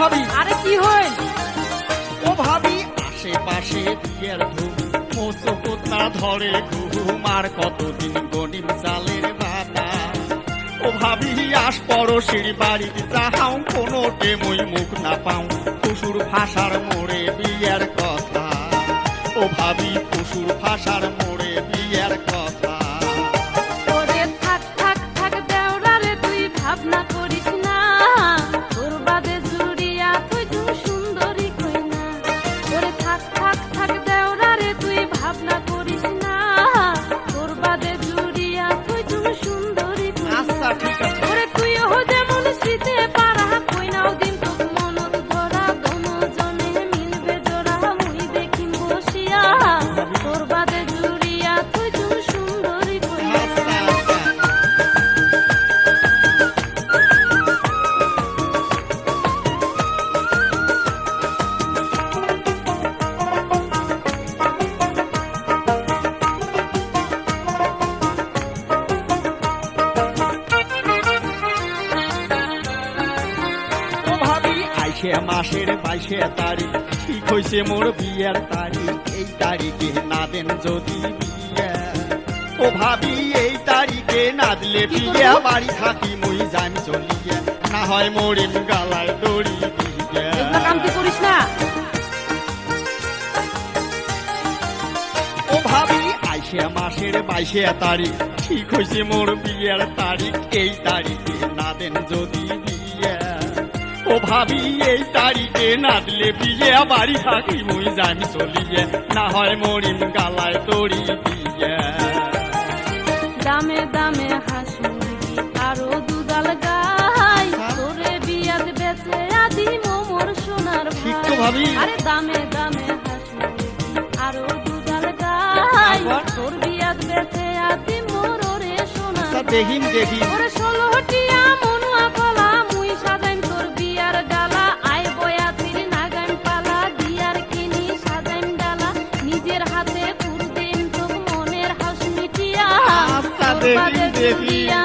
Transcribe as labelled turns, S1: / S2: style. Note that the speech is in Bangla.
S1: ভাবি
S2: আরে কি হইল?
S1: ও ভাবি আশেপাশে বিয়ের ধুম মোচকোতা ধরে ঘুম আর কতদিন গনিম চালের বাতা ও ভাবি আস পড়শির বাড়িতে যাহাও কোনোটে মই মুখ না পাও পশুর ভাষার মোড়ে বিয়ের কথা ও ভাবি পশুর ভাষার মোড়ে বিয়ের কথা
S2: ওরে থাক থাক থাক দেওরা রে তুই ভাবনা করিস না তোর বাদে জুড়িয়া তুই তুই সুন্দরী কই না ওরে থাক থাক থাক দেওরা রে তুই ভাবনা করিস না তোর বাদে জুড়িয়া তুই তুই সুন্দরী কই না
S1: আচ্ছা ঠিক আছে
S2: ওরে তুইও যেমন শীতে পারা কই নাও দিন তোক মনত ধরা দোনোজনে মিলবে জোড়া মুই দেখিম বসিয়া তোর বাদে জুড়িয়া তুই তুই সুন্দরী কই না
S1: আচ্ছা আচ্ছা ও ভাবি আইসে মাসের 22 তারিখ ঠিক হইছে মোর বিয়ের তারিখ এই তারিখে না দেন যদি বিয়ে ও ভাবি এই তারিখে না দিলে বিয়ে বাড়ি থাকি মই জানি চলিয়ে না হয় মরিম গালায় দড়ি দিয়ে
S2: এগুলা কাম কি করিস না
S1: ও ভাবি আইসে মাসের 22 তারিখ ঠিক হইছে মোর বিয়ের তারিখ এই তারিখে না দেন যদি বিয়ে ও ভাবি এই তারিখে না দিলে বিয়ে বাড়ি থাকি মই জানি চলিয়ে না হয় মরিম গালায় দড়ি দিয়ে
S2: দামে দামে হাঁস মুরগি আরো দুধাল গাই তোরে বিয়াত বেচে আদি মোর সোনার
S1: ঠিক
S2: ভাই
S1: তো ভাবি
S2: আরে দামে দামে হাঁস মুরগি আরো দুধাল গাই
S1: তারপর?
S2: তোর বিয়াত বেচে আদি মোর ওরে সোনার
S1: তা দেখিন দেখি
S2: ওরে 16টিয়া মনুয়া কলা মুই সাজাইম তোর বিয়ার গালা আয় বয়া তির নাগাইম পালা বিয়ার কিনি সাজাইম ডালা নিজের হাতে পুর দিন তোর মনের হাস মিটিয়া
S1: আচ্ছা,
S2: তোর
S1: দেখিন,
S2: বাদে
S1: দেখিন।
S2: জুড়িয়া